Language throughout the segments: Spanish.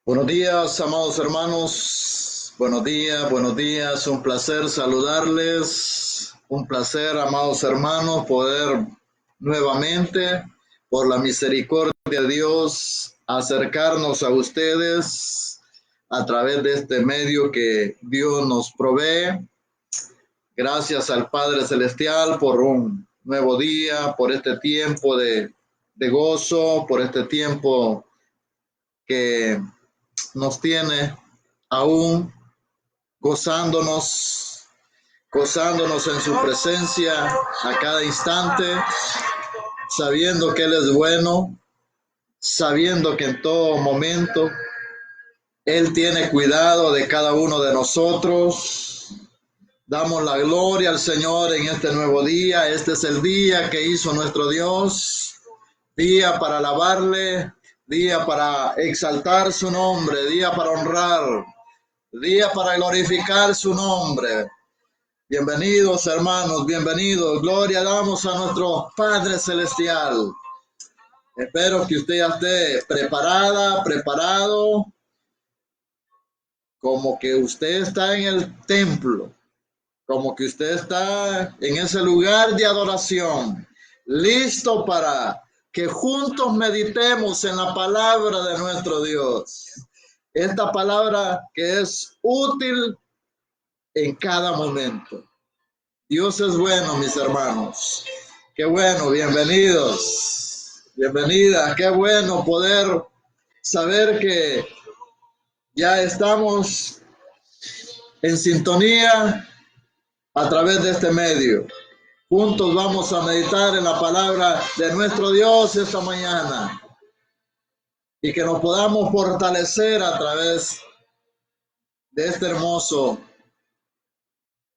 Buenos días, amados hermanos. Buenos días, buenos días. Un placer saludarles. Un placer, amados hermanos, poder nuevamente, por la misericordia de Dios, acercarnos a ustedes a través de este medio que Dios nos provee. Gracias al Padre Celestial por un nuevo día, por este tiempo de gozo, por este tiempo que nos tiene aún gozándonos en su presencia a cada instante, sabiendo que Él es bueno, sabiendo que en todo momento Él tiene cuidado de cada uno de nosotros. Damos la gloria al Señor en este nuevo día. Este es el día que hizo nuestro Dios, día para alabarle, día para exaltar su nombre, día para honrar, día para glorificar su nombre. Bienvenidos, hermanos, bienvenidos. Gloria damos a nuestro Padre Celestial. Espero que usted ya esté preparado, como que usted está en el templo, como que usted está en ese lugar de adoración, listo para que juntos meditemos en la palabra de nuestro Dios. Esta palabra que es útil en cada momento. Dios es bueno, mis hermanos. Qué bueno, bienvenidos, bienvenidas. Qué bueno poder saber que ya estamos en sintonía a través de este medio. Juntos vamos a meditar en la palabra de nuestro Dios esta mañana y que nos podamos fortalecer a través de este hermoso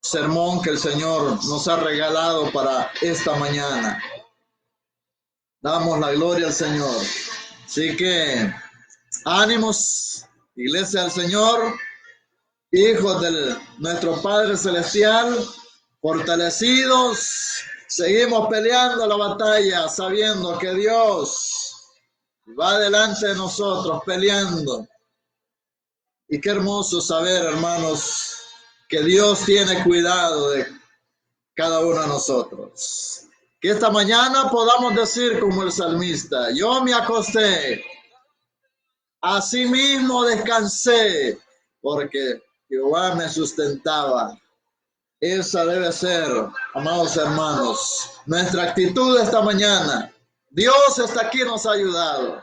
sermón que el Señor nos ha regalado para esta mañana. Damos la gloria al Señor. Así que ánimos, iglesia del Señor, hijos de nuestro Padre Celestial, fortalecidos, seguimos peleando la batalla, sabiendo que Dios va delante de nosotros peleando. Y qué hermoso saber, hermanos, que Dios tiene cuidado de cada uno de nosotros. Que esta mañana podamos decir como el salmista: yo me acosté, asimismo descansé, porque Jehová me sustentaba. Esa debe ser, amados hermanos, nuestra actitud esta mañana. Dios está aquí, nos ha ayudado.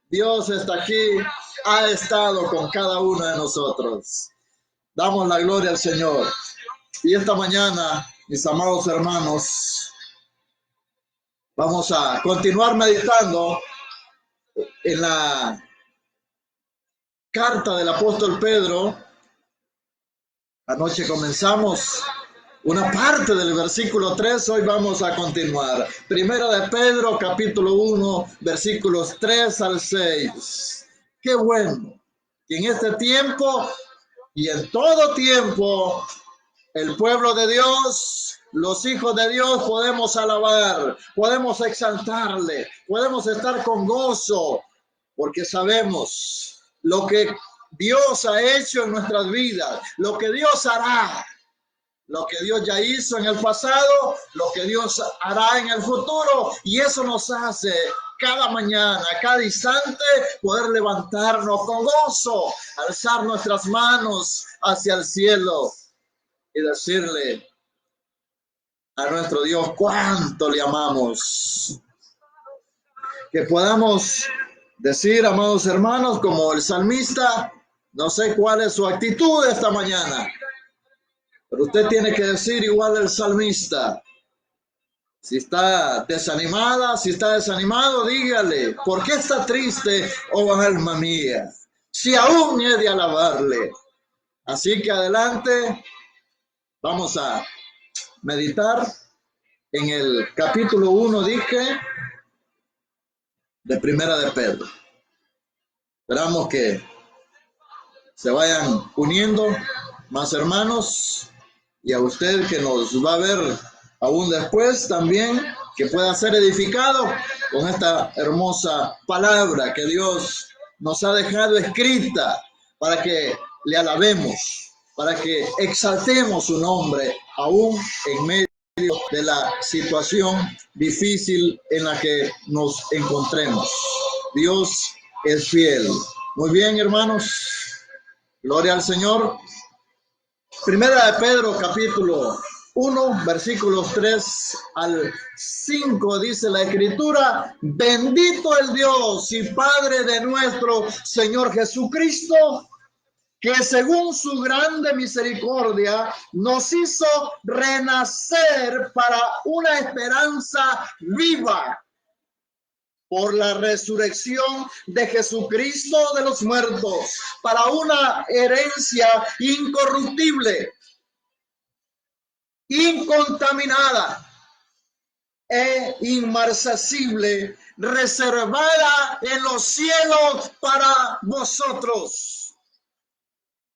Dios está aquí, ha estado con cada uno de nosotros. Damos la gloria al Señor. Y esta mañana, mis amados hermanos, vamos a continuar meditando en la carta del apóstol Pedro. Anoche comenzamos una parte del versículo 3, hoy vamos a continuar. Primera de Pedro, capítulo 1, versículos 3 al 6. Qué bueno que en este tiempo y en todo tiempo el pueblo de Dios, los hijos de Dios, podemos alabar, podemos exaltarle, podemos estar con gozo, porque sabemos lo que Dios ha hecho en nuestras vidas, lo que Dios hará, lo que Dios ya hizo en el pasado, lo que Dios hará en el futuro, y eso nos hace cada mañana, cada instante, poder levantarnos con gozo, alzar nuestras manos hacia el cielo y decirle a nuestro Dios cuánto le amamos. Que podamos decir, amados hermanos, como el salmista, no sé cuál es su actitud esta mañana, pero usted tiene que decir igual al salmista. Si está desanimada, si está desanimado, dígale: ¿por qué está triste, oh alma mía? Si aún he de alabarle. Así que adelante, vamos a meditar en el capítulo 1, dije, de Primera de Pedro. Esperamos que se vayan uniendo más hermanos, y a usted que nos va a ver aún después también, que pueda ser edificado con esta hermosa palabra que Dios nos ha dejado escrita para que le alabemos, para que exaltemos su nombre, aún en medio de la situación difícil en la que nos encontremos. Dios es fiel. Muy bien, hermanos. Gloria al Señor. Primera de Pedro, capítulo 1, versículos 3 al 5, dice la Escritura: bendito el Dios y Padre de nuestro Señor Jesucristo, que según su grande misericordia nos hizo renacer para una esperanza viva por la resurrección de Jesucristo de los muertos, para una herencia incorruptible, incontaminada e inmarcesible, reservada en los cielos para vosotros,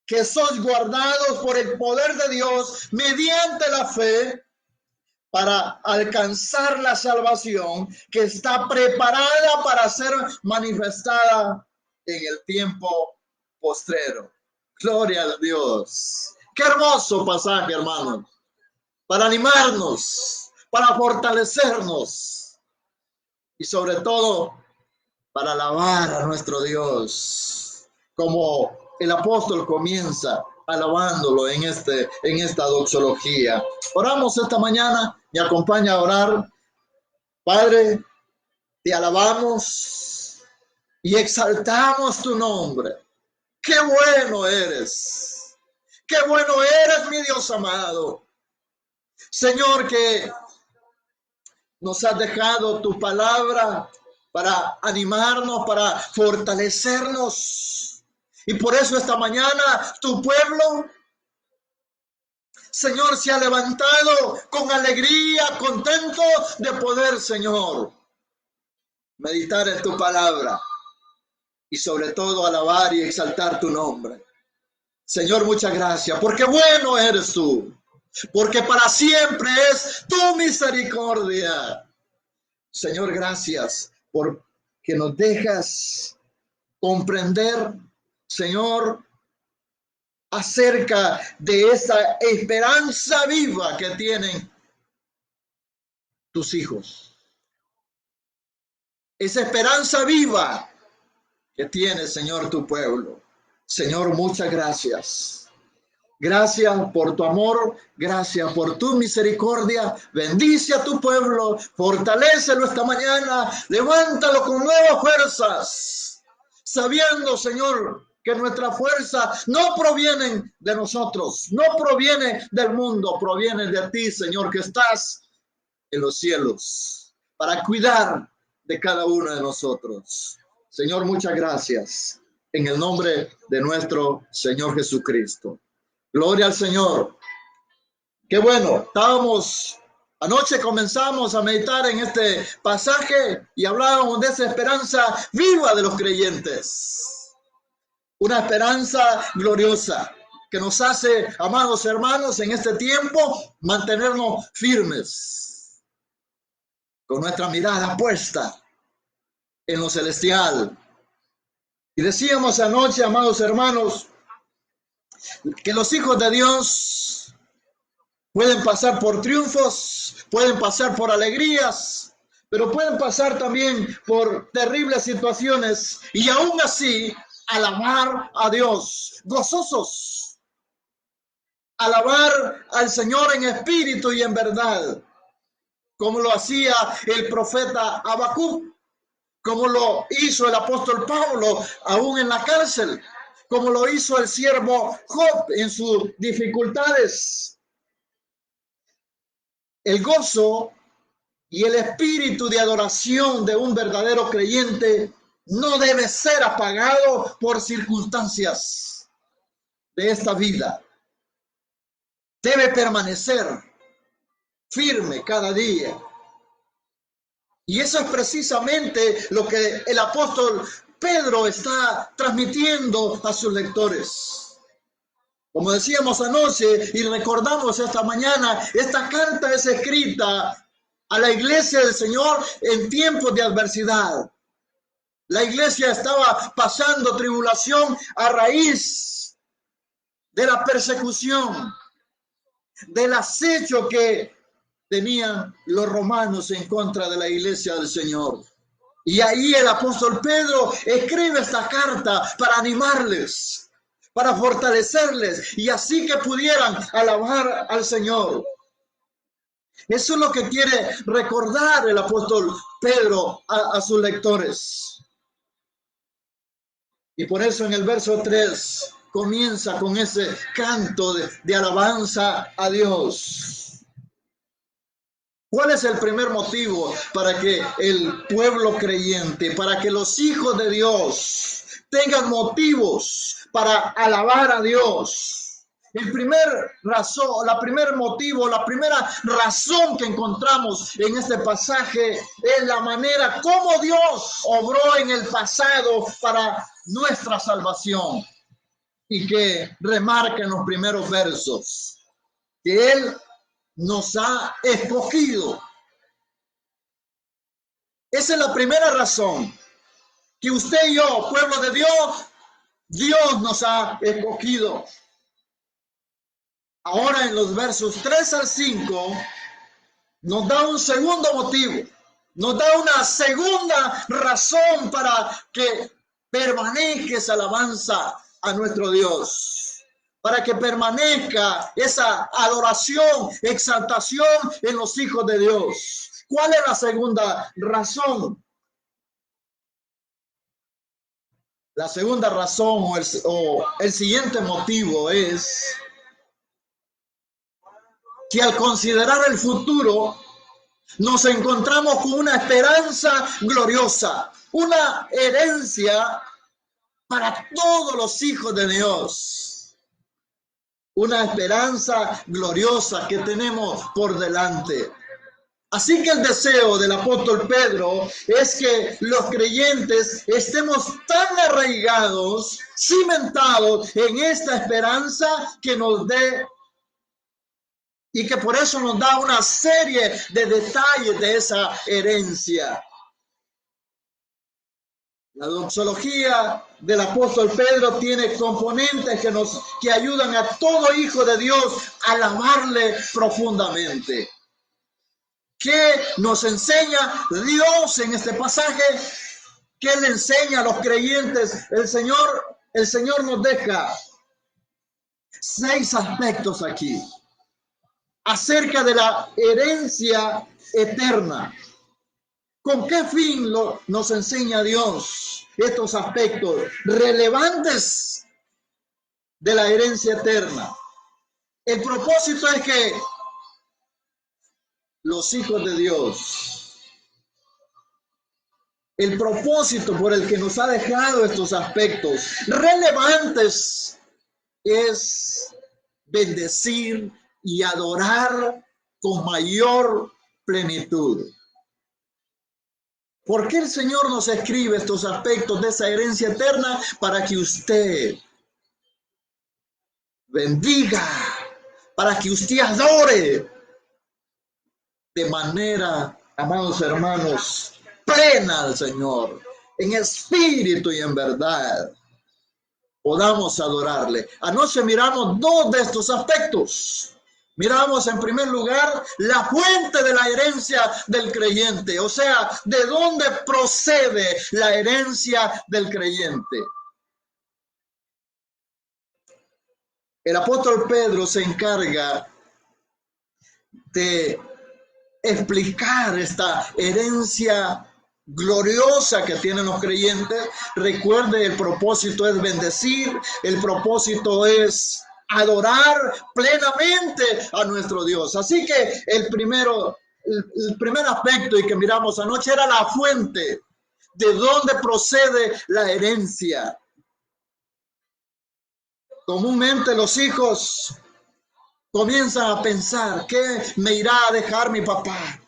que sois guardados por el poder de Dios mediante la fe, para alcanzar la salvación que está preparada para ser manifestada en el tiempo postrero. Gloria a Dios. Qué hermoso pasaje, hermanos, para animarnos, para fortalecernos y sobre todo para alabar a nuestro Dios, como el apóstol comienza alabándolo en esta doxología. Oramos esta mañana, me acompaña a orar. Padre, te alabamos y exaltamos tu nombre. Qué bueno eres, qué bueno eres, mi Dios amado. Señor, que nos has dejado tu palabra para animarnos, para fortalecernos. Y por eso esta mañana tu pueblo, Señor, se ha levantado con alegría, contento de poder, Señor, meditar en tu palabra y sobre todo alabar y exaltar tu nombre. Señor, muchas gracias, porque bueno eres tú, porque para siempre es tu misericordia. Señor, gracias porque nos dejas comprender, Señor, acerca de esa esperanza viva que tienen tus hijos. Esa esperanza viva que tiene, Señor, tu pueblo. Señor, muchas gracias. Gracias por tu amor, gracias por tu misericordia. Bendice a tu pueblo, fortalécelo esta mañana, levántalo con nuevas fuerzas, sabiendo, Señor, que nuestra fuerza no proviene de nosotros, no proviene del mundo, proviene de ti, Señor, que estás en los cielos para cuidar de cada uno de nosotros. Señor, muchas gracias en el nombre de nuestro Señor Jesucristo. Gloria al Señor. Qué bueno, anoche comenzamos a meditar en este pasaje y hablábamos de esa esperanza viva de los creyentes. Una esperanza gloriosa que nos hace, amados hermanos, en este tiempo mantenernos firmes, con nuestra mirada puesta en lo celestial. Y decíamos anoche, amados hermanos, que los hijos de Dios pueden pasar por triunfos, pueden pasar por alegrías, pero pueden pasar también por terribles situaciones y aún así alabar a Dios, gozosos, alabar al Señor en espíritu y en verdad, como lo hacía el profeta Habacuc, como lo hizo el apóstol Pablo aún en la cárcel, como lo hizo el siervo Job en sus dificultades. El gozo y el espíritu de adoración de un verdadero creyente no debe ser apagado por circunstancias de esta vida. Debe permanecer firme cada día. Y eso es precisamente lo que el apóstol Pedro está transmitiendo a sus lectores. Como decíamos anoche y recordamos esta mañana, esta carta es escrita a la iglesia del Señor en tiempos de adversidad. La iglesia estaba pasando tribulación a raíz de la persecución, del acecho que tenían los romanos en contra de la iglesia del Señor. Y ahí el apóstol Pedro escribe esta carta para animarles, para fortalecerles y así que pudieran alabar al Señor. Eso es lo que quiere recordar el apóstol Pedro a sus lectores. Y por eso en el verso 3 comienza con ese canto de alabanza a Dios. ¿Cuál es el primer motivo para que el pueblo creyente, para que los hijos de Dios tengan motivos para alabar a Dios? El primer razón, la primer motivo, la primera razón que encontramos en este pasaje es la manera como Dios obró en el pasado para nuestra salvación y que remarca en los primeros versos que Él nos ha escogido. Esa es la primera razón, que usted y yo, pueblo de Dios, Dios nos ha escogido. Ahora en los versos 3 al 5 nos da un segundo motivo, nos da una segunda razón para que permanezca esa alabanza a nuestro Dios, para que permanezca esa adoración, exaltación en los hijos de Dios. ¿Cuál es la segunda razón? La segunda razón o el siguiente motivo es que al considerar el futuro nos encontramos con una esperanza gloriosa, una herencia para todos los hijos de Dios, una esperanza gloriosa que tenemos por delante. Así que el deseo del apóstol Pedro es que los creyentes estemos tan arraigados, cimentados en esta esperanza que nos dé y que por eso nos da una serie de detalles de esa herencia. La doxología del apóstol Pedro tiene componentes que ayudan a todo hijo de Dios a alabarle profundamente. ¿Qué nos enseña Dios en este pasaje? ¿Qué le enseña a los creyentes? El Señor nos deja 6 aspectos aquí acerca de la herencia eterna. ¿Con qué fin nos enseña Dios estos aspectos relevantes de la herencia eterna? El propósito es que los hijos de Dios, el propósito por el que nos ha dejado estos aspectos relevantes es bendecir y adorar con mayor plenitud. ¿Por qué el Señor nos escribe estos aspectos de esa herencia eterna? Para que usted bendiga, para que usted adore de manera, amados hermanos, plena al Señor, en espíritu y en verdad, podamos adorarle. Anoche miramos 2 de estos aspectos. Miramos en primer lugar la fuente de la herencia del creyente, o sea, de dónde procede la herencia del creyente. El apóstol Pedro se encarga de explicar esta herencia gloriosa que tienen los creyentes. Recuerde, el propósito es bendecir, el propósito es adorar plenamente a nuestro Dios. Así que el primer aspecto y que miramos anoche era la fuente, de dónde procede la herencia. Comúnmente los hijos comienzan a pensar, ¿qué me irá a dejar mi papá?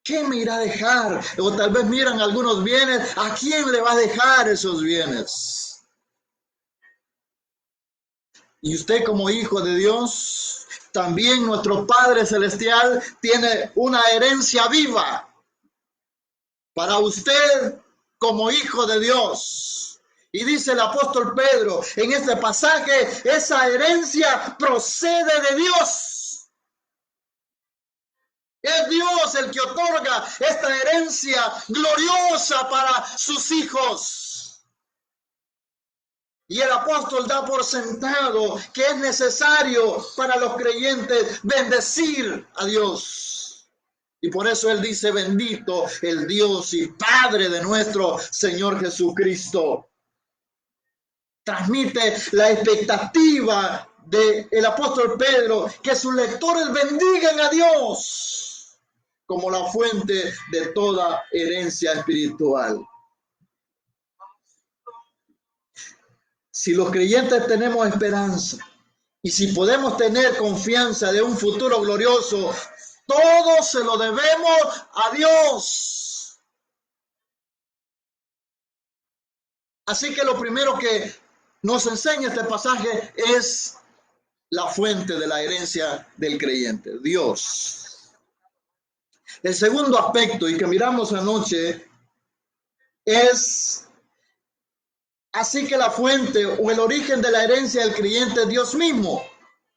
¿Qué me irá a dejar? O tal vez miran algunos bienes, ¿a quién le va a dejar esos bienes? Y usted como hijo de Dios, también nuestro Padre Celestial tiene una herencia viva para usted como hijo de Dios. Y dice el apóstol Pedro en este pasaje, esa herencia procede de Dios. Es Dios el que otorga esta herencia gloriosa para sus hijos. Y el apóstol da por sentado que es necesario para los creyentes bendecir a Dios. Y por eso él dice, bendito el Dios y Padre de nuestro Señor Jesucristo. Transmite la expectativa del apóstol Pedro que sus lectores bendigan a Dios como la fuente de toda herencia espiritual. Si los creyentes tenemos esperanza y si podemos tener confianza de un futuro glorioso, todo se lo debemos a Dios. Así que lo primero que nos enseña este pasaje es la fuente de la herencia del creyente, Dios. El segundo aspecto, y que miramos anoche, es así que la fuente o el origen de la herencia del creyente es Dios mismo.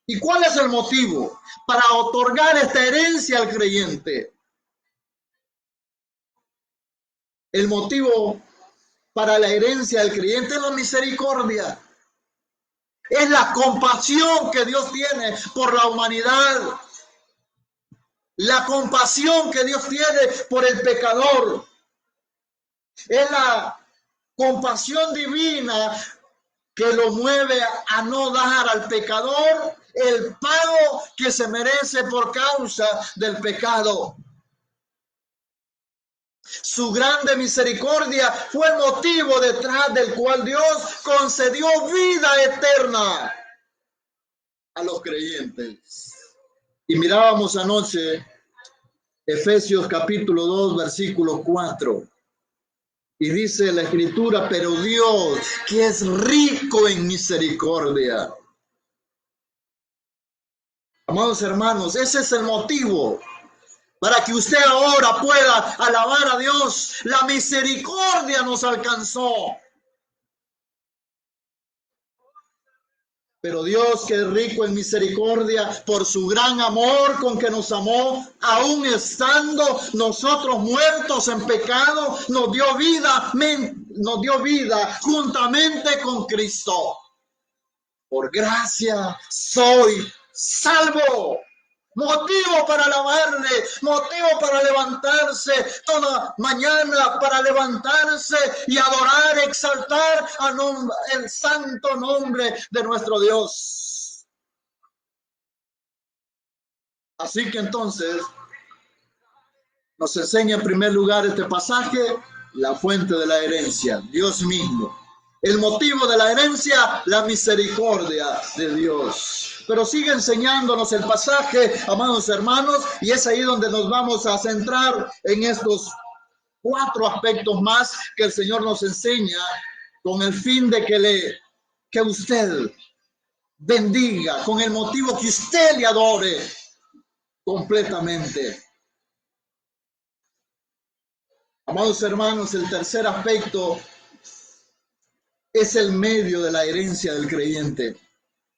¿Y cuál es el motivo para otorgar esta herencia al creyente? El motivo para la herencia del creyente es la misericordia. Es la compasión que Dios tiene por la humanidad. La compasión que Dios tiene por el pecador. Es la compasión divina que lo mueve a no dar al pecador el pago que se merece por causa del pecado. Su grande misericordia fue el motivo detrás del cual Dios concedió vida eterna a los creyentes. Y mirábamos anoche Efesios capítulo 2, versículo 4. Y dice la Escritura, pero Dios, que es rico en misericordia. Amados hermanos, ese es el motivo para que usted ahora pueda alabar a Dios. La misericordia nos alcanzó. Pero Dios, que es rico en misericordia, por su gran amor con que nos amó, aún estando nosotros muertos en pecado, nos dio vida juntamente con Cristo. Por gracia soy salvo. Motivo para alabarle, motivo para levantarse toda mañana, para levantarse y adorar, exaltar el santo nombre de nuestro Dios. Así que entonces nos enseña en primer lugar este pasaje la fuente de la herencia, Dios mismo. El motivo de la herencia, la misericordia de Dios. Pero sigue enseñándonos el pasaje, amados hermanos, y es ahí donde nos vamos a centrar en estos 4 aspectos más que el Señor nos enseña con el fin de que usted bendiga, con el motivo que usted le adore completamente. Amados hermanos, el tercer aspecto es el medio de la herencia del creyente.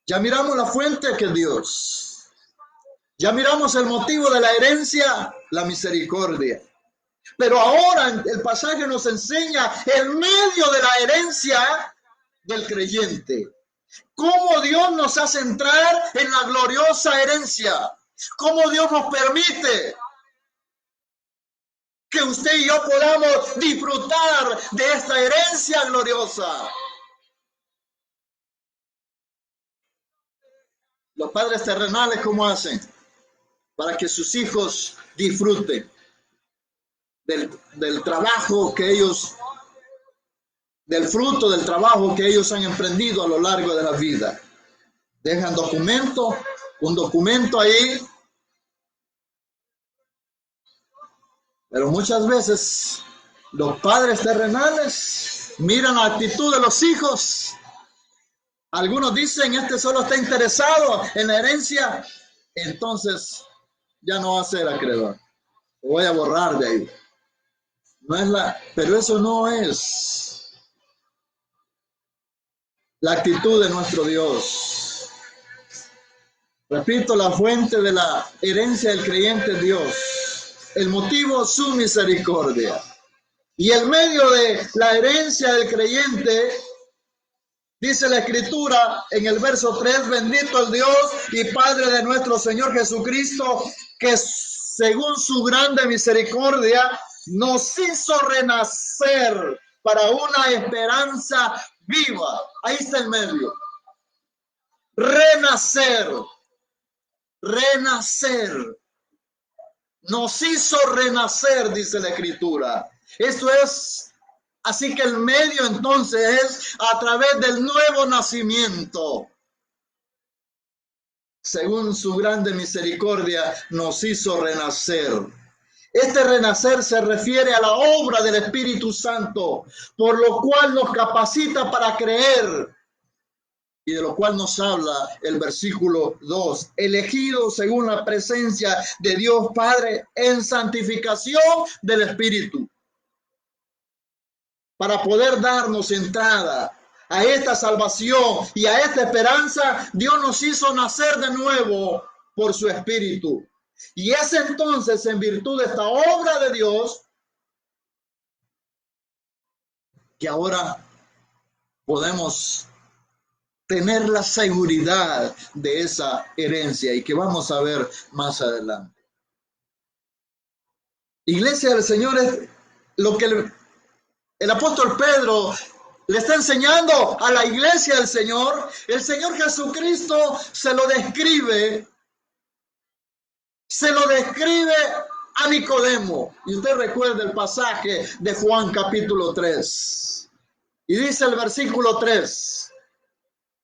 Ya miramos la fuente que es Dios. Ya miramos el motivo de la herencia, la misericordia. Pero ahora el pasaje nos enseña el medio de la herencia del creyente. Cómo Dios nos hace entrar en la gloriosa herencia. Cómo Dios nos permite que usted y yo podamos disfrutar de esta herencia gloriosa. Los padres terrenales, ¿cómo hacen? Para que sus hijos disfruten del trabajo que ellos, del fruto del trabajo que ellos han emprendido a lo largo de la vida. Dejan un documento ahí. Pero muchas veces los padres terrenales miran la actitud de los hijos. Algunos dicen, este solo está interesado en la herencia, entonces ya no va a ser acreedor. Lo voy a borrar de ahí. No es pero eso no es la actitud de nuestro Dios. Repito, la fuente de la herencia del creyente es Dios. El motivo, su misericordia. Y el medio de la herencia del creyente, dice la Escritura en el verso 3, bendito el Dios y Padre de nuestro Señor Jesucristo, que según su grande misericordia nos hizo renacer para una esperanza viva. Ahí está el medio. Renacer. Renacer. Nos hizo renacer, dice la Escritura. Esto es, así que el medio entonces es a través del nuevo nacimiento. Según su grande misericordia, nos hizo renacer. Este renacer se refiere a la obra del Espíritu Santo, por lo cual nos capacita para creer, y de lo cual nos habla el versículo 2, elegido según la presencia de Dios Padre en santificación del Espíritu, para poder darnos entrada a esta salvación y a esta esperanza. Dios nos hizo nacer de nuevo por su Espíritu. Y es entonces en virtud de esta obra de Dios que ahora podemos tener la seguridad de esa herencia y que vamos a ver más adelante. Iglesia del Señor es lo que el apóstol Pedro le está enseñando a la iglesia del Señor. El Señor Jesucristo se lo describe a Nicodemo. Y usted recuerda el pasaje de Juan capítulo 3. Y dice el versículo 3,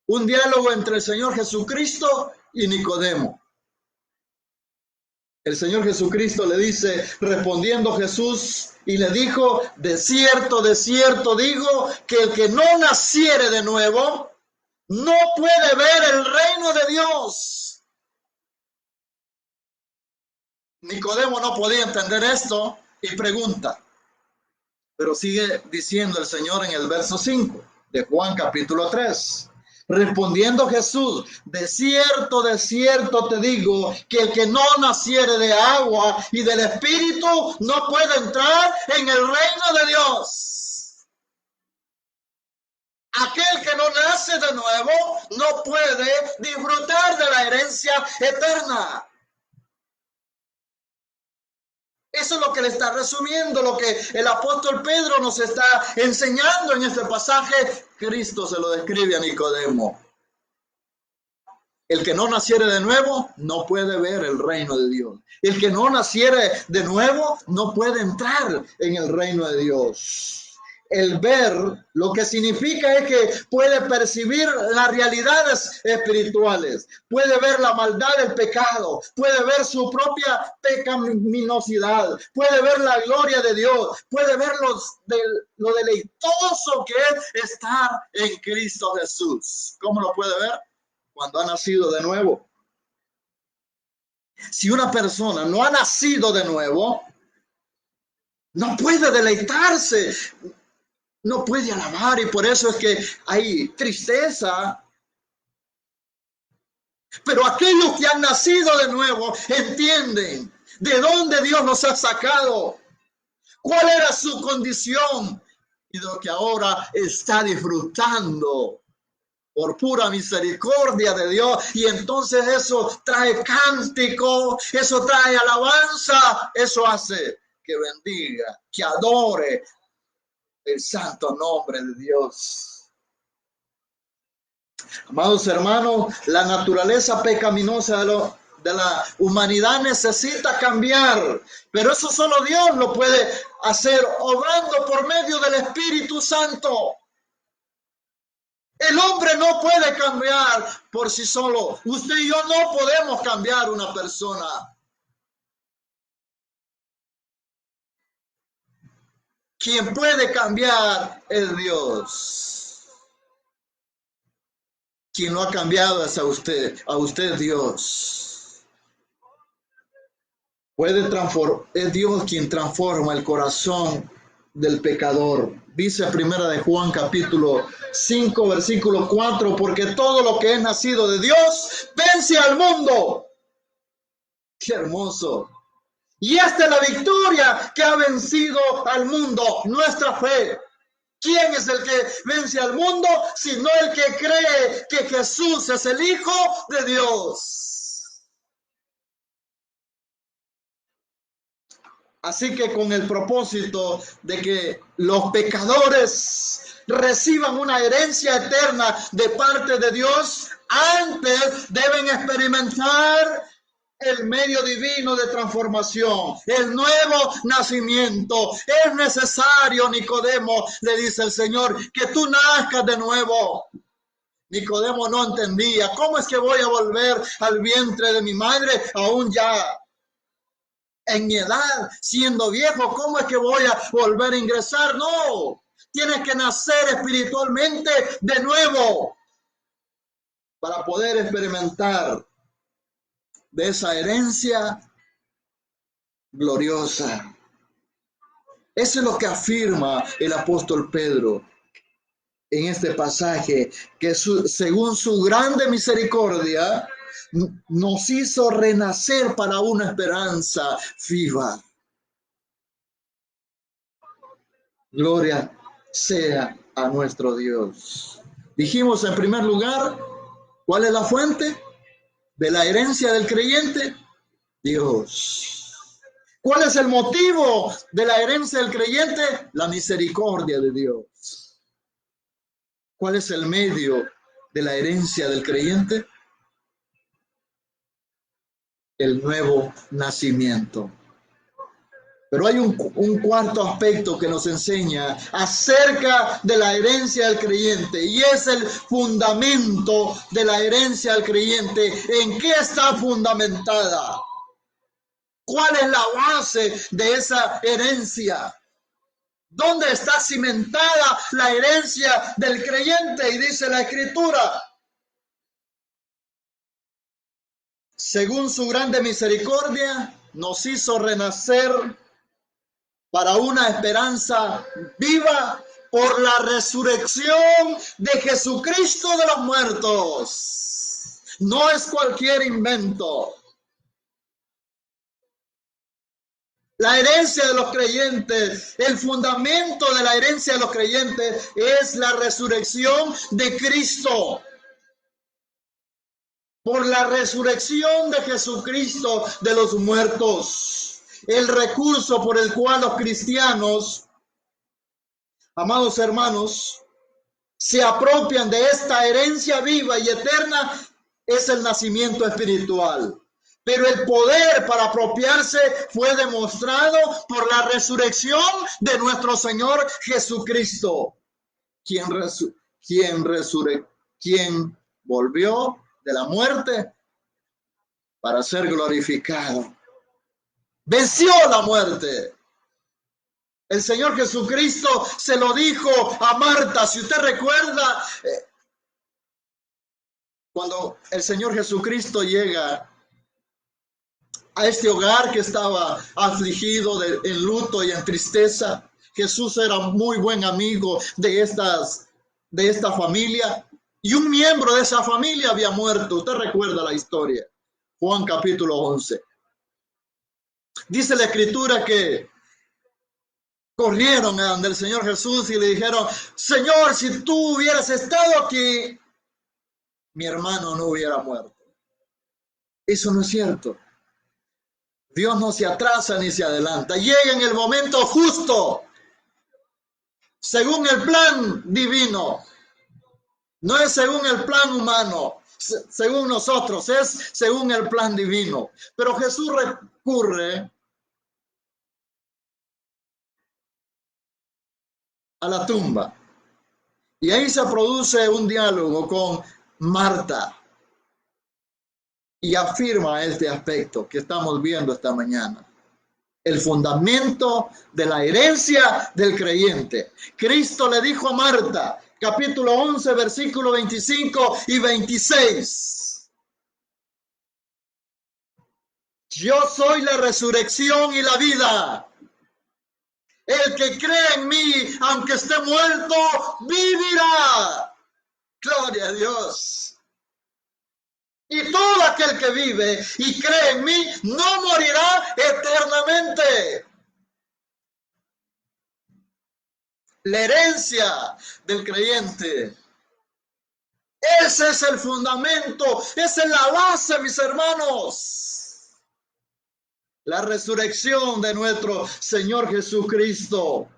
un diálogo entre el Señor Jesucristo y Nicodemo. El Señor Jesucristo le dice, respondiendo Jesús, y le dijo, de cierto digo, que el que no naciere de nuevo, no puede ver el reino de Dios. Nicodemo no podía entender esto y pregunta, pero sigue diciendo el Señor en el verso 5 de Juan capítulo 3. Respondiendo Jesús, de cierto te digo, que el que no naciere de agua y del Espíritu no puede entrar en el reino de Dios. Aquel que no nace de nuevo no puede disfrutar de la herencia eterna. Eso es lo que le está resumiendo, lo que el apóstol Pedro nos está enseñando en este pasaje. Cristo se lo describe a Nicodemo. El que no naciere de nuevo no puede ver el reino de Dios. El que no naciere de nuevo no puede entrar en el reino de Dios. El ver lo que significa es que puede percibir las realidades espirituales, puede ver la maldad del pecado, puede ver su propia pecaminosidad, puede ver la gloria de Dios, puede ver lo deleitoso que es estar en Cristo Jesús. ¿Cómo lo puede ver? Cuando ha nacido de nuevo. Si una persona no ha nacido de nuevo, no puede deleitarse, no puede alabar, y por eso es que hay tristeza. Pero aquellos que han nacido de nuevo entienden de dónde Dios los ha sacado, cuál era su condición y de lo que ahora está disfrutando por pura misericordia de Dios. Y entonces eso trae cántico, eso trae alabanza, eso hace que bendiga, que adore el santo nombre de Dios. Amados hermanos, la naturaleza pecaminosa de la humanidad necesita cambiar, pero eso solo Dios lo puede hacer, obrando por medio del Espíritu Santo. El hombre no puede cambiar por sí solo. Usted y yo no podemos cambiar una persona. Quien puede cambiar es Dios. Quien lo ha cambiado es a usted Dios. Es Dios quien transforma el corazón del pecador. Dice primera de Juan capítulo 5 versículo 4, porque todo lo que es nacido de Dios vence al mundo. Qué hermoso. Y esta es la victoria que ha vencido al mundo, nuestra fe. ¿Quién es el que vence al mundo? Sino el que cree que Jesús es el Hijo de Dios. Así que con el propósito de que los pecadores reciban una herencia eterna de parte de Dios, antes deben experimentar el medio divino de transformación, el nuevo nacimiento. Es necesario, Nicodemo, le dice el Señor, que tú nazcas de nuevo. Nicodemo no entendía, ¿cómo es que voy a volver al vientre de mi madre aún ya en mi edad, siendo viejo? ¿Cómo es que voy a volver a ingresar? No, tienes que nacer espiritualmente de nuevo para poder experimentar de esa herencia gloriosa. Eso es lo que afirma el apóstol Pedro en este pasaje, que según su grande misericordia nos hizo renacer para una esperanza viva. Gloria sea a nuestro Dios. Dijimos en primer lugar, ¿cuál es la fuente de la herencia del creyente? Dios. ¿Cuál es el motivo de la herencia del creyente? La misericordia de Dios. ¿Cuál es el medio de la herencia del creyente? El nuevo nacimiento. Pero hay un cuarto aspecto que nos enseña acerca de la herencia del creyente, y es el fundamento de la herencia del creyente. ¿En qué está fundamentada? ¿Cuál es la base de esa herencia? ¿Dónde está cimentada la herencia del creyente? Y dice la Escritura: según su grande misericordia, nos hizo renacer para una esperanza viva por la resurrección de Jesucristo de los muertos. No es cualquier invento. La herencia de los creyentes, el fundamento de la herencia de los creyentes es la resurrección de Cristo. Por la resurrección de Jesucristo de los muertos. El recurso por el cual los cristianos, amados hermanos, se apropian de esta herencia viva y eterna es el nacimiento espiritual. Pero el poder para apropiarse fue demostrado por la resurrección de nuestro Señor Jesucristo, quien volvió de la muerte para ser glorificado. Venció la muerte. El Señor Jesucristo se lo dijo a Marta. Si usted recuerda, cuando el Señor Jesucristo llega a este hogar que estaba afligido en luto y en tristeza, Jesús era muy buen amigo de esta familia, y un miembro de esa familia había muerto. Usted recuerda la historia. Juan capítulo 11. Dice la Escritura que corrieron a donde el Señor Jesús y le dijeron: Señor, si tú hubieras estado aquí, mi hermano no hubiera muerto. Eso no es cierto. Dios no se atrasa ni se adelanta. Llega en el momento justo, según el plan divino. No es según el plan humano, según nosotros, es según el plan divino. Pero Jesús recurre a la tumba. Y ahí se produce un diálogo con Marta. Y afirma este aspecto que estamos viendo esta mañana. El fundamento de la herencia del creyente. Cristo le dijo a Marta, capítulo 11, versículo 25 y 26. Yo soy la resurrección y la vida. El que cree en mí, aunque esté muerto, vivirá. Gloria a Dios. Y todo aquel que vive y cree en mí no morirá eternamente. La herencia del creyente. Ese es el fundamento, esa es la base, mis hermanos. La resurrección de nuestro Señor Jesucristo.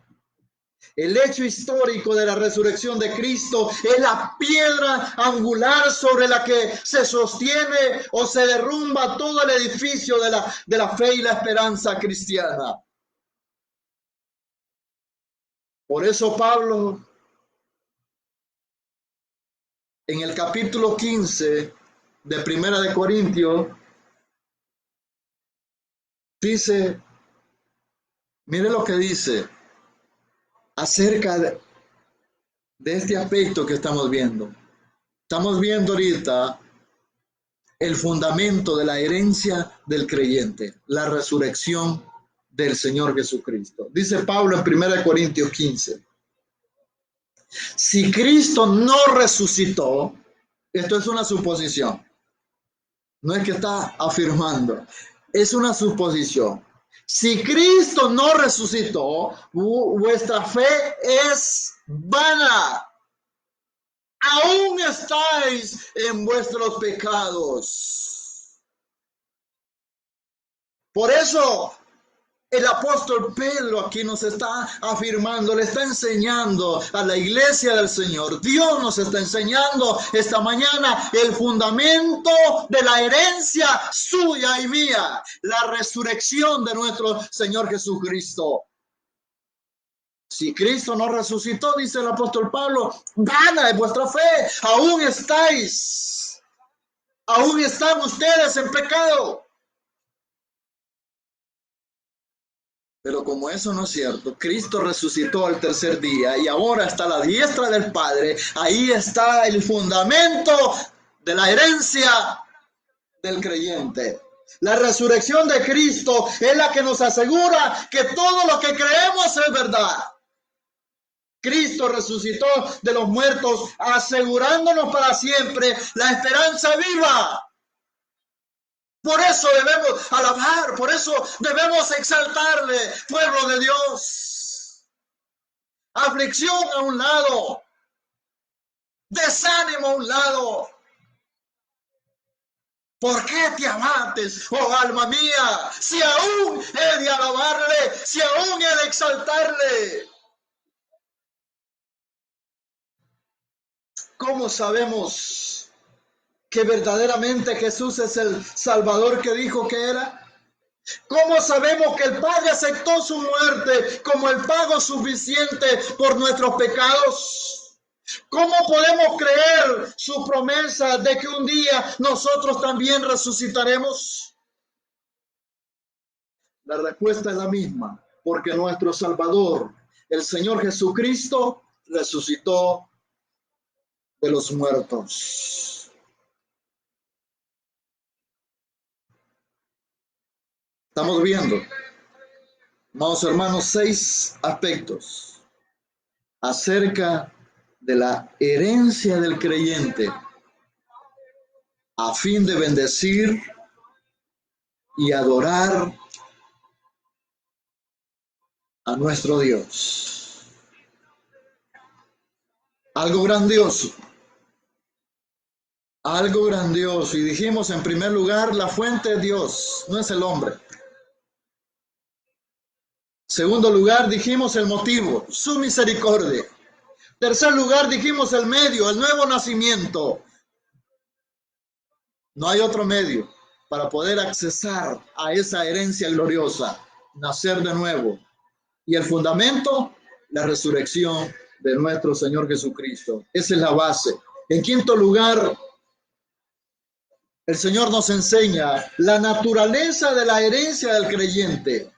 El hecho histórico de la resurrección de Cristo es la piedra angular sobre la que se sostiene o se derrumba todo el edificio de la fe y la esperanza cristiana. Por eso Pablo, en el capítulo 15 de Primera de Corintios, dice, mire lo que dice acerca de este aspecto que estamos viendo. Estamos viendo ahorita el fundamento de la herencia del creyente, la resurrección del Señor Jesucristo. Dice Pablo en 1 Corintios 15, si Cristo no resucitó, esto es una suposición, no es que está afirmando, es una suposición. Si Cristo no resucitó, vuestra fe es vana. Aún estáis en vuestros pecados. Por eso el apóstol Pedro aquí nos está afirmando, le está enseñando a la iglesia del Señor. Dios nos está enseñando esta mañana el fundamento de la herencia suya y mía, la resurrección de nuestro Señor Jesucristo. Si Cristo no resucitó, dice el apóstol Pablo, vana es vuestra fe, aún están ustedes en pecado. Pero como eso no es cierto, Cristo resucitó al tercer día y ahora está a la diestra del Padre. Ahí está el fundamento de la herencia del creyente. La resurrección de Cristo es la que nos asegura que todo lo que creemos es verdad. Cristo resucitó de los muertos, asegurándonos para siempre la esperanza viva. Por eso debemos alabar, por eso debemos exaltarle, pueblo de Dios. Aflicción a un lado, desánimo a un lado. ¿Por qué te abates, oh alma mía? Si aún he de alabarle, si aún he de exaltarle. ¿Cómo sabemos que verdaderamente Jesús es el Salvador que dijo que era? ¿Cómo sabemos que el Padre aceptó su muerte como el pago suficiente por nuestros pecados? ¿Cómo podemos creer su promesa de que un día nosotros también resucitaremos? La respuesta es la misma, porque nuestro Salvador, el Señor Jesucristo, resucitó de los muertos. Estamos viendo, amados hermanos, 6 aspectos acerca de la herencia del creyente a fin de bendecir y adorar a nuestro Dios. Algo grandioso. Algo grandioso. Y dijimos en primer lugar, la fuente es Dios, no es el hombre. Segundo lugar, dijimos el motivo, su misericordia. Tercer lugar, dijimos el medio, el nuevo nacimiento. No hay otro medio para poder accesar a esa herencia gloriosa, nacer de nuevo. Y el fundamento, la resurrección de nuestro Señor Jesucristo. Esa es la base. En quinto lugar, el Señor nos enseña la naturaleza de la herencia del creyente.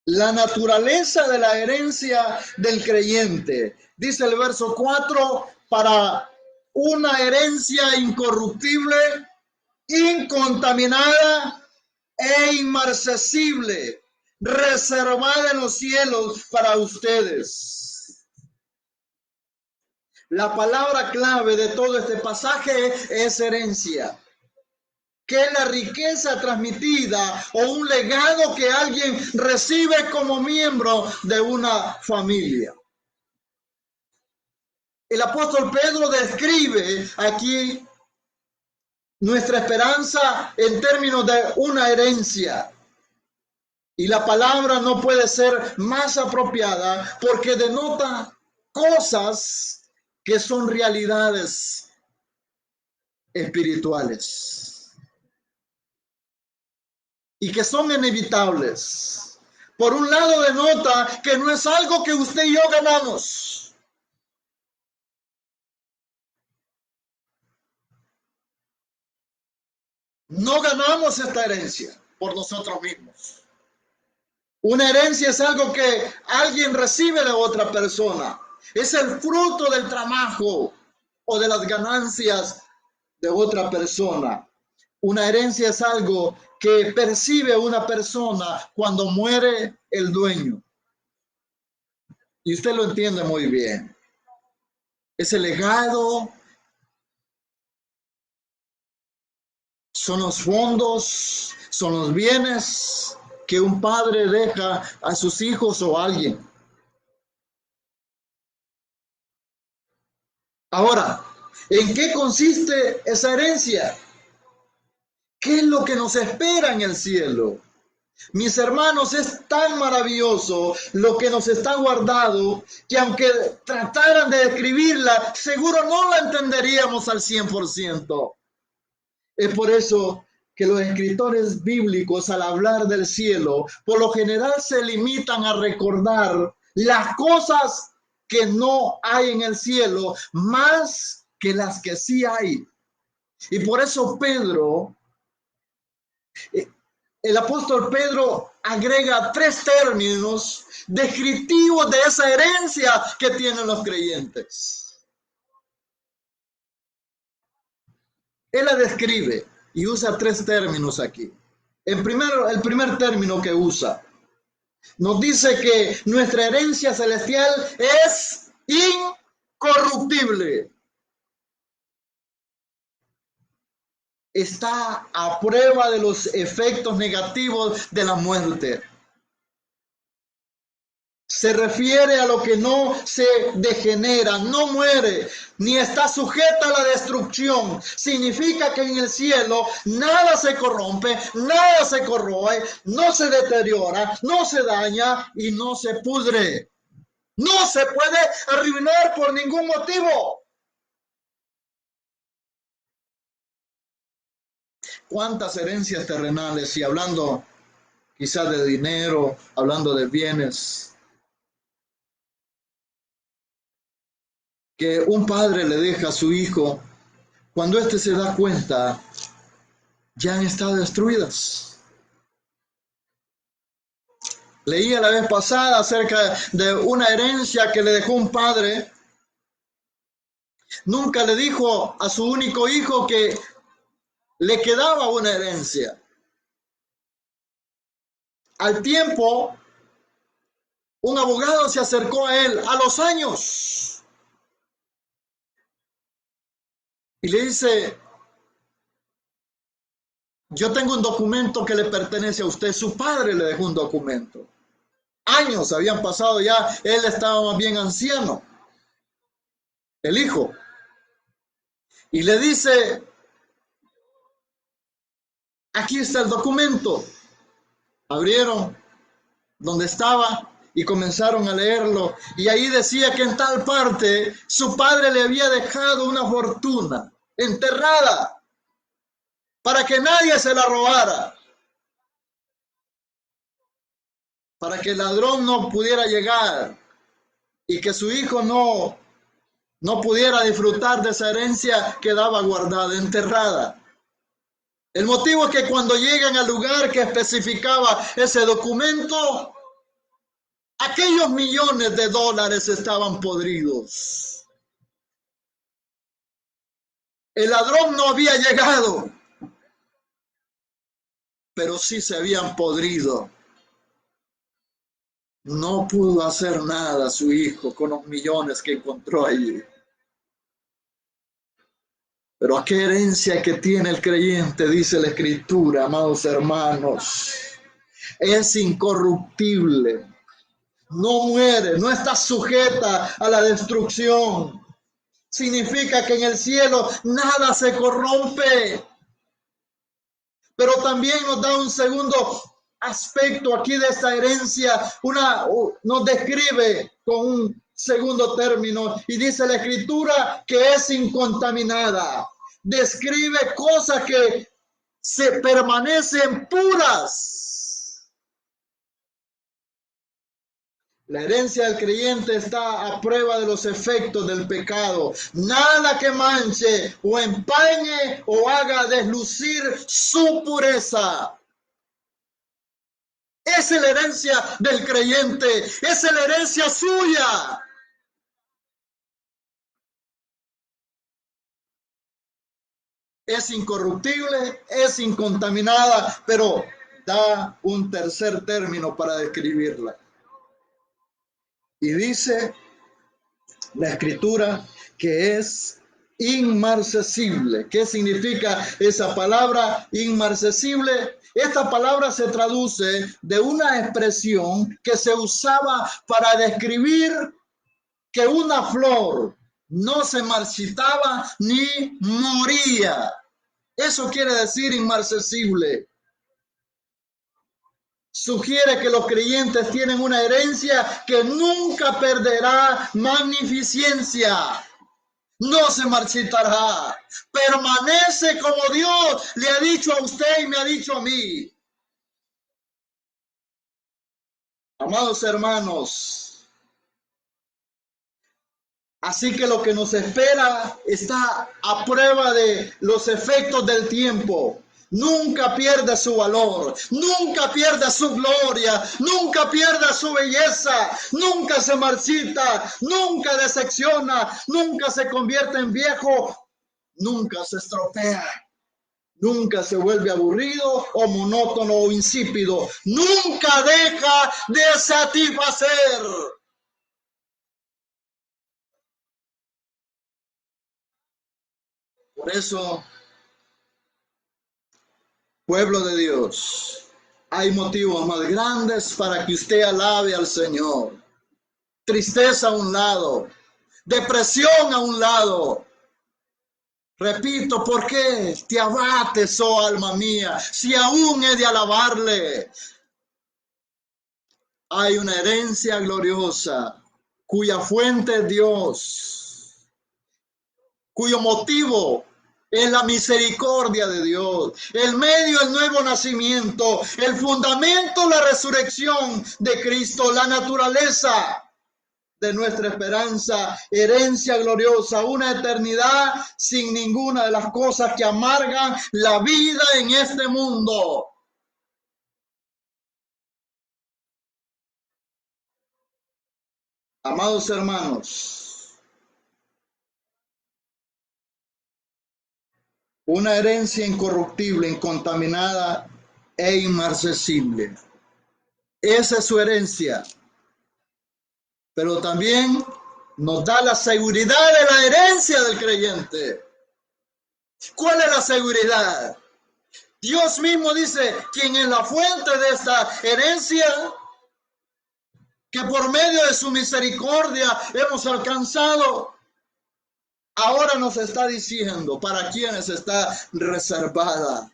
La naturaleza de la herencia del creyente. Dice el verso 4, para una herencia incorruptible, incontaminada e inmarcesible, reservada en los cielos para ustedes. La palabra clave de todo este pasaje es herencia, que es la riqueza transmitida o un legado que alguien recibe como miembro de una familia. El apóstol Pedro describe aquí nuestra esperanza en términos de una herencia. Y la palabra no puede ser más apropiada porque denota cosas que son realidades espirituales y que son inevitables. Por un lado denota que no es algo que usted y yo ganamos. No ganamos esta herencia por nosotros mismos. Una herencia es algo que alguien recibe de otra persona. Es el fruto del trabajo o de las ganancias de otra persona. Una herencia es algo que percibe una persona cuando muere el dueño. Y usted lo entiende muy bien. Ese legado son los fondos, son los bienes que un padre deja a sus hijos o a alguien. Ahora, ¿en qué consiste esa herencia? ¿Qué es lo que nos espera en el cielo? Mis hermanos, es tan maravilloso lo que nos está guardado que aunque trataran de describirla, seguro no la entenderíamos al 100%. Es por eso que los escritores bíblicos al hablar del cielo, por lo general se limitan a recordar las cosas que no hay en el cielo, más que las que sí hay. Y por eso Pedro, el apóstol Pedro agrega 3 términos descriptivos de esa herencia que tienen los creyentes. Él la describe y usa 3 términos aquí. El primer término que usa nos dice que nuestra herencia celestial es incorruptible. Está a prueba de los efectos negativos de la muerte. Se refiere a lo que no se degenera, no muere, ni está sujeta a la destrucción. Significa que en el cielo nada se corrompe, nada se corroe, no se deteriora, no se daña y no se pudre. No se puede arruinar por ningún motivo. ¿Cuántas herencias terrenales? Y hablando quizás de dinero, hablando de bienes, que un padre le deja a su hijo, cuando éste se da cuenta, ya han estado destruidas. Leía la vez pasada acerca de una herencia que le dejó un padre. Nunca le dijo a su único hijo que le quedaba una herencia. Al tiempo, un abogado se acercó a él a los años y le dice: yo tengo un documento que le pertenece a usted. Su padre le dejó un documento. Años habían pasado ya, él estaba más bien anciano, el hijo. Y le dice: aquí está el documento. Abrieron donde estaba y comenzaron a leerlo. Y ahí decía que en tal parte su padre le había dejado una fortuna enterrada para que nadie se la robara, para que el ladrón no pudiera llegar y que su hijo no pudiera disfrutar de esa herencia que daba guardada, enterrada. El motivo es que cuando llegan al lugar que especificaba ese documento, aquellos millones de dólares estaban podridos. El ladrón no había llegado, pero sí se habían podrido. No pudo hacer nada su hijo con los millones que encontró allí. Pero qué herencia que tiene el creyente, dice la Escritura, amados hermanos. Es incorruptible, no muere, no está sujeta a la destrucción. Significa que en el cielo nada se corrompe. Pero también nos da un segundo aspecto aquí de esta herencia, nos describe con un segundo término y dice la Escritura que es incontaminada. Describe cosas que se permanecen puras. La herencia del creyente está a prueba de los efectos del pecado. Nada que manche o empañe o haga deslucir su pureza. Esa es la herencia del creyente. Esa es la herencia suya. Es incorruptible, es incontaminada, pero da un tercer término para describirla. Y dice la Escritura que es inmarcesible. ¿Qué significa esa palabra inmarcesible? Esta palabra se traduce de una expresión que se usaba para describir que una flor no se marchitaba ni moría. Eso quiere decir inmarcesible. Sugiere que los creyentes tienen una herencia que nunca perderá magnificencia. No se marchitará. Permanece como Dios le ha dicho a usted y me ha dicho a mí. Amados hermanos, así que lo que nos espera está a prueba de los efectos del tiempo. Nunca pierde su valor, nunca pierde su gloria, nunca pierde su belleza, nunca se marchita, nunca decepciona, nunca se convierte en viejo, nunca se estropea, nunca se vuelve aburrido o monótono o insípido, nunca deja de satisfacer. Por eso, pueblo de Dios, hay motivos más grandes para que usted alabe al Señor. Tristeza a un lado, depresión a un lado. Repito, ¿por qué te abates, oh alma mía, si aún he de alabarle? Hay una herencia gloriosa cuya fuente es Dios, cuyo motivo es la misericordia de Dios, el medio, el nuevo nacimiento, el fundamento, la resurrección de Cristo, la naturaleza de nuestra esperanza, herencia gloriosa, una eternidad sin ninguna de las cosas que amargan la vida en este mundo. Amados hermanos, una herencia incorruptible, incontaminada e inmarcesible. Esa es su herencia. Pero también nos da la seguridad de la herencia del creyente. ¿Cuál es la seguridad? Dios mismo dice, ¿quién es la fuente de esta herencia? Que por medio de su misericordia hemos alcanzado. Ahora nos está diciendo para quienes está reservada.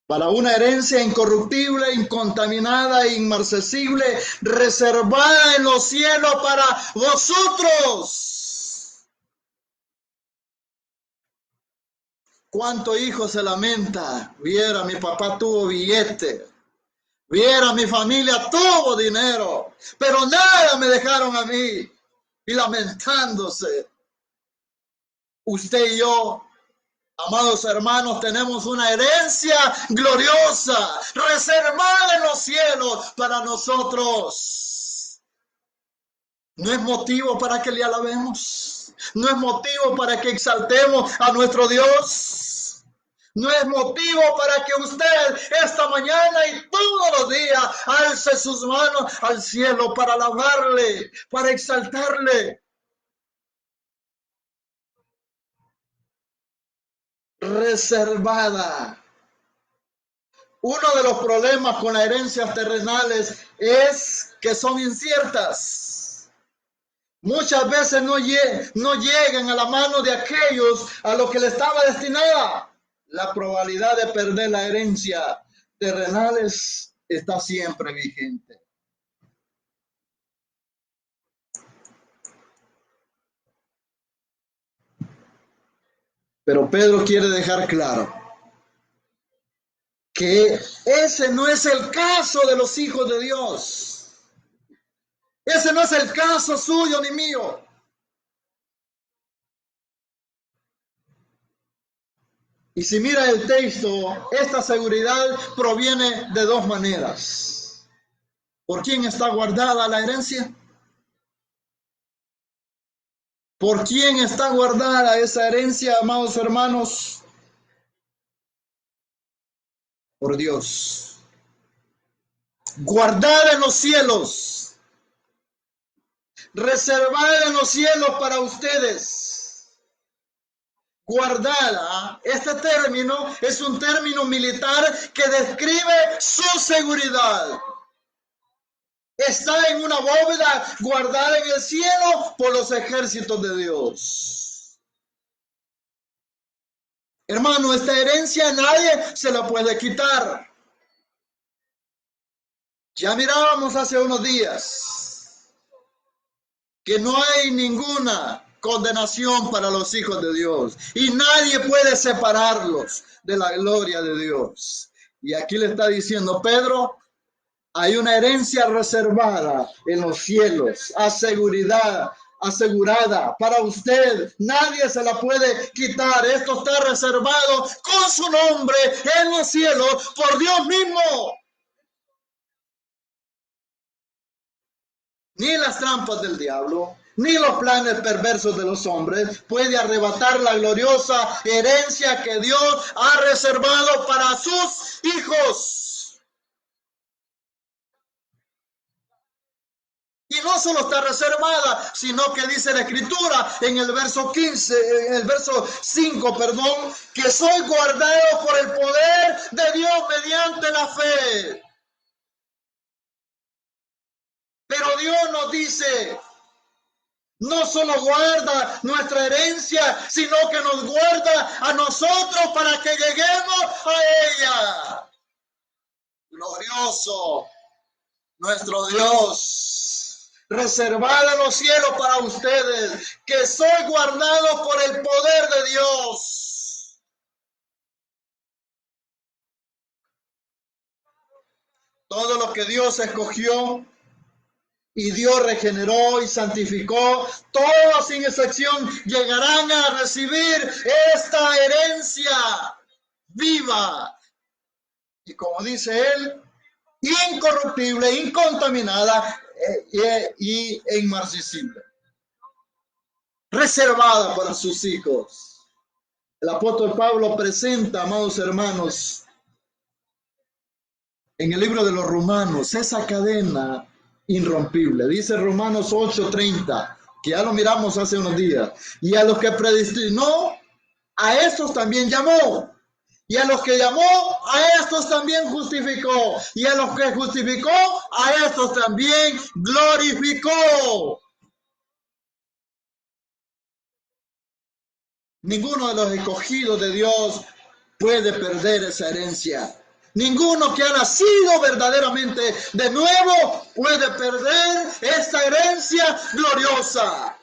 Para una herencia incorruptible, incontaminada e inmarcesible, reservada en los cielos para vosotros. ¿Cuánto hijo se lamenta? Viera, mi papá tuvo billete. Viera, mi familia tuvo dinero. Pero nada me dejaron a mí. Y lamentándose. Usted y yo, amados hermanos, tenemos una herencia gloriosa, reservada en los cielos para nosotros. ¿No es motivo para que le alabemos? ¿No es motivo para que exaltemos a nuestro Dios? No es motivo para que usted esta mañana y todos los días alce sus manos al cielo para alabarle, para exaltarle. Reservada. Uno de los problemas con las herencias terrenales es que son inciertas. Muchas veces no llegan a la mano de aquellos a los que le estaba destinada. La probabilidad de perder la herencia terrenales está siempre vigente. Pero Pedro quiere dejar claro que ese no es el caso de los hijos de Dios. Ese no es el caso suyo ni mío. Y si mira el texto, esta seguridad proviene de dos maneras. ¿Por quién está guardada la herencia? ¿Por quién está guardada esa herencia, amados hermanos? Por Dios. Guardada en los cielos. Reservada en los cielos para ustedes. Guardada, este término es un término militar que describe su seguridad. Está en una bóveda guardada en el cielo por los ejércitos de Dios. Hermano, esta herencia nadie se la puede quitar. Ya mirábamos hace unos días que no hay ninguna condenación para los hijos de Dios y nadie puede separarlos de la gloria de Dios. Y aquí le está diciendo Pedro, hay una herencia reservada en los cielos, asegurada para usted. Nadie se la puede quitar. Esto está reservado con su nombre en los cielos por Dios mismo. Ni las trampas del diablo, ni los planes perversos de los hombres puede arrebatar la gloriosa herencia que Dios ha reservado para sus hijos. Y no solo está reservada, sino que dice la Escritura en el verso 5, que soy guardado por el poder de Dios mediante la fe. Pero Dios nos dice, no solo guarda nuestra herencia, sino que nos guarda a nosotros para que lleguemos a ella. Glorioso nuestro Dios, reservada en los cielos para ustedes, que soy guardado por el poder de Dios. Todo lo que Dios escogió y Dios regeneró y santificó, todos sin excepción llegarán a recibir esta herencia viva. Y como dice él, incorruptible, incontaminada y inmarcesible. Reservada para sus hijos. El apóstol Pablo presenta, amados hermanos, en el libro de los Romanos, esa cadena irrompible. Dice Romanos 8:30, que ya lo miramos hace unos días. Y a los que predestinó, a estos también llamó. Y a los que llamó, a estos también justificó. Y a los que justificó, a estos también glorificó. Ninguno de los escogidos de Dios puede perder esa herencia. Ninguno que ha nacido verdaderamente de nuevo puede perder esta herencia gloriosa.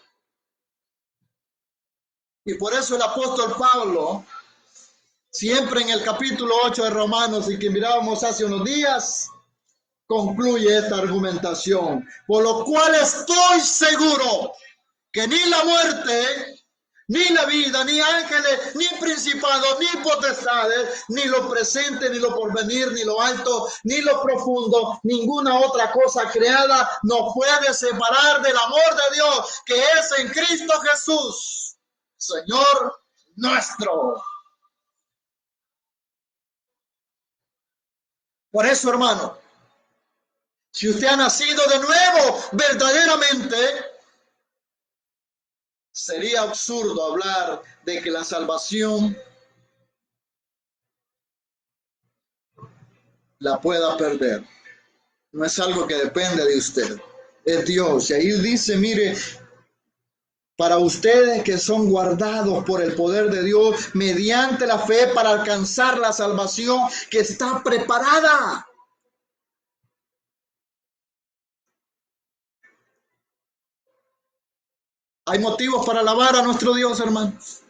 Y por eso el apóstol Pablo, siempre en el capítulo 8 de Romanos, y que mirábamos hace unos días, concluye esta argumentación. Por lo cual estoy seguro que ni la muerte, ni la vida, ni ángeles, ni principados, ni potestades, ni lo presente, ni lo porvenir, ni lo alto, ni lo profundo, ninguna otra cosa creada nos puede separar del amor de Dios que es en Cristo Jesús, Señor nuestro. Por eso, hermano, si usted ha nacido de nuevo verdaderamente, sería absurdo hablar de que la salvación la pueda perder. No es algo que depende de usted, es Dios. Y ahí dice, mire, para ustedes que son guardados por el poder de Dios mediante la fe para alcanzar la salvación que está preparada. Hay motivos para alabar a nuestro Dios, hermanos.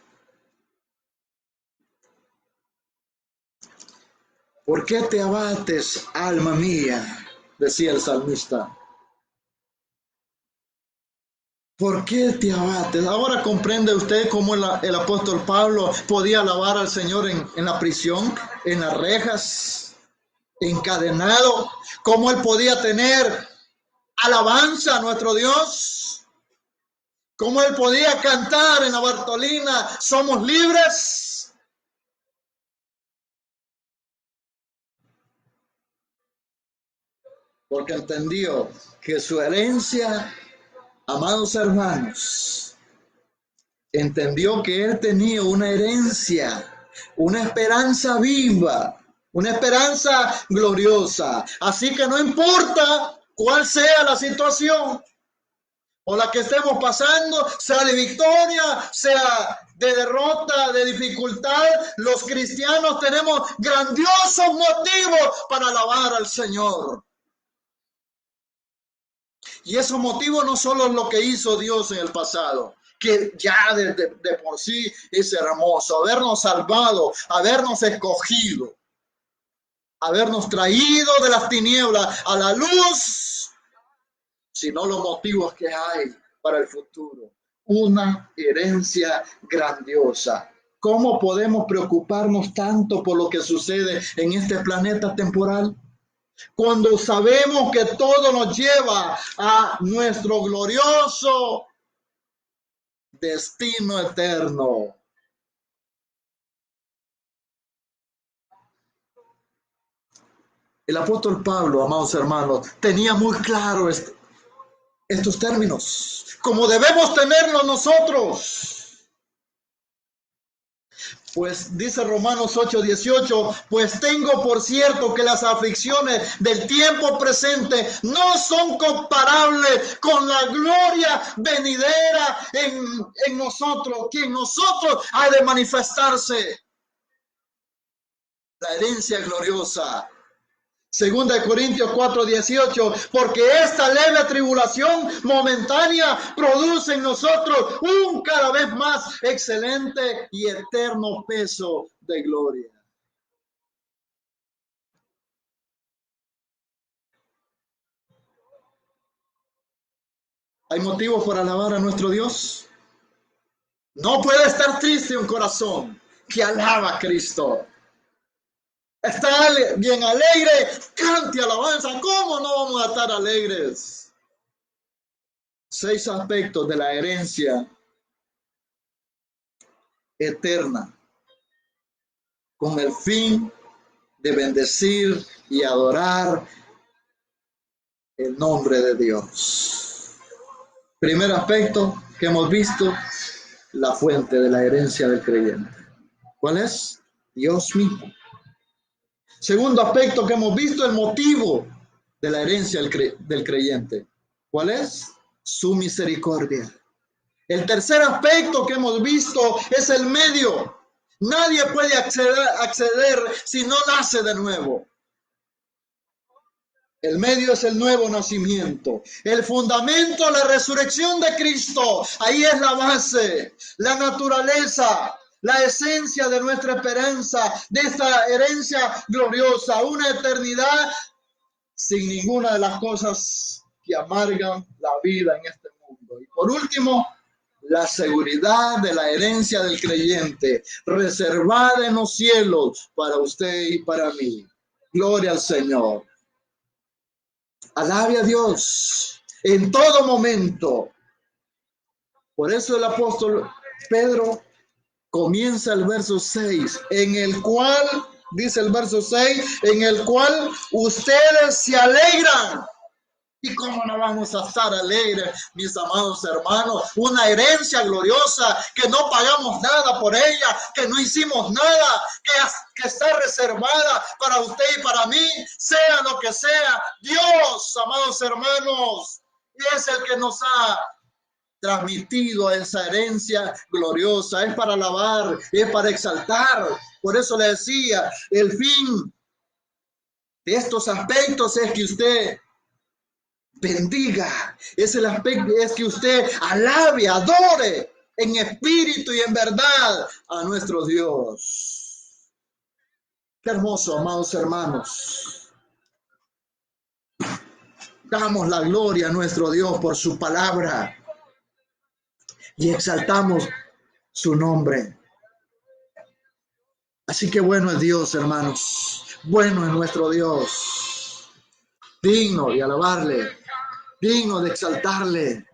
¿Por qué te abates, alma mía? Decía el salmista. ¿Por qué te abates? Ahora comprende usted cómo el apóstol Pablo podía alabar al Señor en la prisión, en las rejas, encadenado. Cómo él podía tener alabanza a nuestro Dios. Cómo él podía cantar en la Bartolina, somos libres. Porque entendió que su herencia, amados hermanos, entendió que él tenía una herencia, una esperanza viva, una esperanza gloriosa. Así que no importa cuál sea la situación o la que estemos pasando, sea de victoria, sea de derrota, de dificultad, los cristianos tenemos grandiosos motivos para alabar al Señor. Y esos motivos no solo es lo que hizo Dios en el pasado, que ya de por sí es hermoso, habernos salvado, habernos escogido, habernos traído de las tinieblas a la luz, sino los motivos que hay para el futuro. Una herencia grandiosa. ¿Cómo podemos preocuparnos tanto por lo que sucede en este planeta temporal? Cuando sabemos que todo nos lleva a nuestro glorioso destino eterno. El apóstol Pablo, amados hermanos, tenía muy claro estos términos, como debemos tenerlos nosotros. Pues dice Romanos 8:18, pues tengo por cierto que las aflicciones del tiempo presente no son comparables con la gloria venidera en nosotros, que en nosotros ha de manifestarse la herencia gloriosa. Segunda de Corintios 4:18, porque esta leve tribulación momentánea produce en nosotros un cada vez más excelente y eterno peso de gloria. ¿Hay motivos para alabar a nuestro Dios? No puede estar triste un corazón que alaba a Cristo. Está bien alegre, cante alabanza. ¿Cómo no vamos a estar alegres? 6 aspectos de la herencia eterna, con el fin de bendecir y adorar el nombre de Dios. Primer aspecto que hemos visto, la fuente de la herencia del creyente. ¿Cuál es? Dios mismo. Segundo aspecto que hemos visto, el motivo de la herencia del creyente. ¿Cuál es? Su misericordia. El tercer aspecto que hemos visto es el medio. Nadie puede acceder si no nace de nuevo. El medio es el nuevo nacimiento. El fundamento, la resurrección de Cristo. Ahí es la base, la naturaleza, la esencia de nuestra esperanza, de esta herencia gloriosa. Una eternidad sin ninguna de las cosas que amargan la vida en este mundo. Y por último, la seguridad de la herencia del creyente, reservada en los cielos para usted y para mí. Gloria al Señor. Alabe a Dios en todo momento. Por eso el apóstol Pedro comienza el verso 6, en el cual dice el verso 6, en el cual ustedes se alegran. ¿Y cómo no vamos a estar alegres, mis amados hermanos? Una herencia gloriosa que no pagamos nada por ella, que no hicimos nada, que está reservada para usted y para mí, sea lo que sea. Dios, amados hermanos, es el que nos ha transmitido esa herencia gloriosa. Es para alabar, es para exaltar. Por eso le decía, el fin de estos aspectos es que usted bendiga, es el aspecto, es que usted alabe, adore en espíritu y en verdad a nuestro Dios. Qué hermoso, amados hermanos. Damos la gloria a nuestro Dios por su palabra y exaltamos su nombre. Así que bueno es Dios, hermanos. Bueno es nuestro Dios. Digno de alabarle, digno de exaltarle.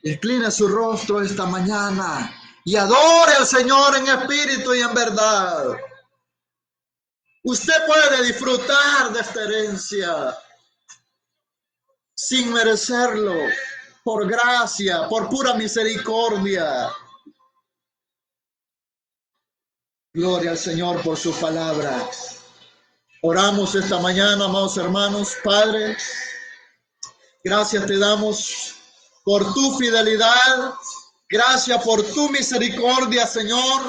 Inclina su rostro esta mañana y adore al Señor en espíritu y en verdad. Usted puede disfrutar de esta herencia sin merecerlo, por gracia, por pura misericordia. Gloria al Señor por su palabra. Oramos esta mañana, amados hermanos. Padre, gracias te damos por tu fidelidad. Gracias por tu misericordia, Señor.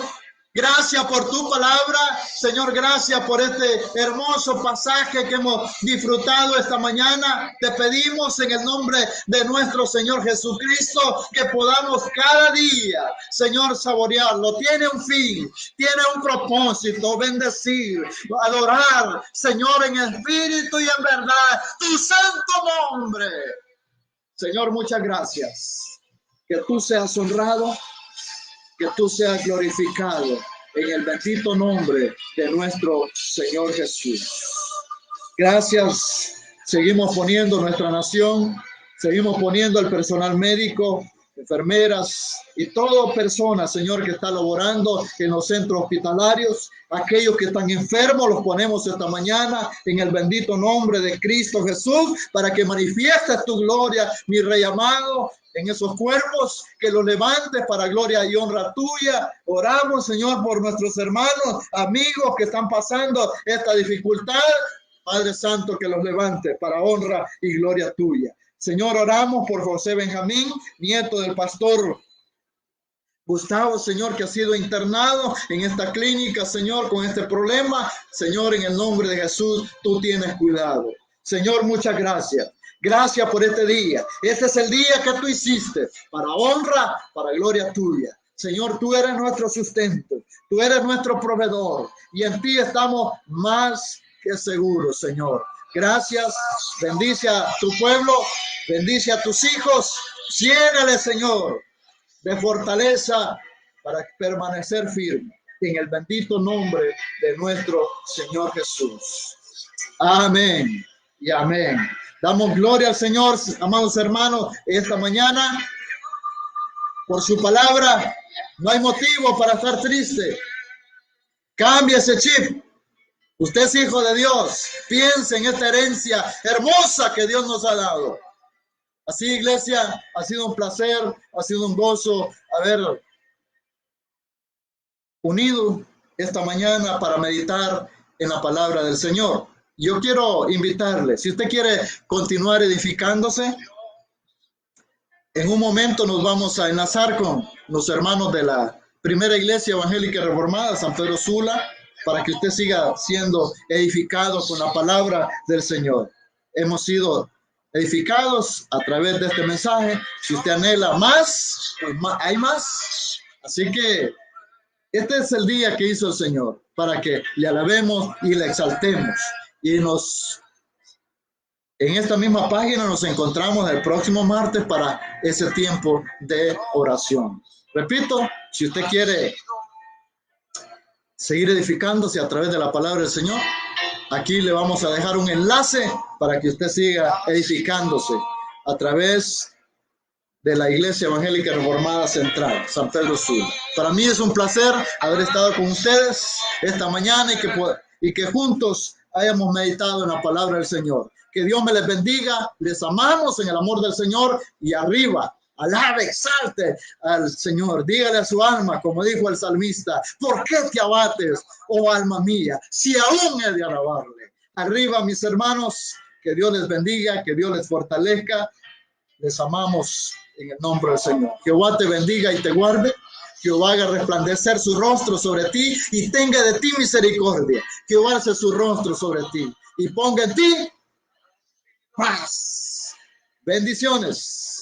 Gracias por tu palabra, Señor. Gracias por este hermoso pasaje que hemos disfrutado esta mañana. Te pedimos en el nombre de nuestro Señor Jesucristo que podamos cada día, Señor, saborearlo. Tiene un fin, tiene un propósito, bendecir, adorar, Señor, en espíritu y en verdad, tu santo nombre. Señor, muchas gracias. Que tú seas honrado, que tú seas glorificado en el bendito nombre de nuestro Señor Jesús. Gracias. Seguimos poniendo nuestra nación, seguimos poniendo el personal médico, enfermeras y toda persona, Señor, que está laborando en los centros hospitalarios. Aquellos que están enfermos los ponemos esta mañana en el bendito nombre de Cristo Jesús para que manifiestes tu gloria, mi Rey amado, en esos cuerpos, que los levantes para gloria y honra tuya. Oramos, Señor, por nuestros hermanos, amigos que están pasando esta dificultad. Padre Santo, que los levantes para honra y gloria tuya. Señor, oramos por José Benjamín, nieto del pastor Gustavo, Señor, que ha sido internado en esta clínica, Señor, con este problema. Señor, en el nombre de Jesús, tú tienes cuidado. Señor, muchas gracias. Gracias por este día. Este es el día que tú hiciste para honra, para gloria tuya. Señor, tú eres nuestro sustento. Tú eres nuestro proveedor. Y en ti estamos más que seguros, Señor. Gracias. Bendice a tu pueblo. Bendice a tus hijos. Llénale, Señor, de fortaleza para permanecer firme en el bendito nombre de nuestro Señor Jesús. Amén y amén. Damos gloria al Señor, amados hermanos, esta mañana por su palabra. No hay motivo para estar triste. Cambia ese chip. Usted es hijo de Dios. Piense en esta herencia hermosa que Dios nos ha dado. Así, iglesia, ha sido un placer, ha sido un gozo haber unido esta mañana para meditar en la palabra del Señor. Yo quiero invitarle, si usted quiere continuar edificándose, en un momento nos vamos a enlazar con los hermanos de la Primera Iglesia Evangélica Reformada, San Pedro Sula, para que usted siga siendo edificado con la palabra del Señor. Hemos sido edificados a través de este mensaje. Si usted anhela más, pues hay más. Así que este es el día que hizo el Señor para que le alabemos y le exaltemos. Y en esta misma página nos encontramos el próximo martes para ese tiempo de oración. Repito, si usted quiere seguir edificándose a través de la palabra del Señor, aquí le vamos a dejar un enlace para que usted siga edificándose a través de la Iglesia Evangélica Reformada Central, San Pedro Sula. Para mí es un placer haber estado con ustedes esta mañana y que juntos hayamos meditado en la palabra del Señor. Que Dios me les bendiga, les amamos en el amor del Señor y arriba. Alabe, exalte al Señor. Dígale a su alma, como dijo el salmista, ¿por qué te abates, oh alma mía, si aún he de alabarle? Arriba, mis hermanos, que Dios les bendiga, que Dios les fortalezca. Les amamos en el nombre del Señor. Jehová te bendiga y te guarde. Jehová haga resplandecer su rostro sobre ti y tenga de ti misericordia. Jehová alce su rostro sobre ti y ponga en ti paz. Bendiciones.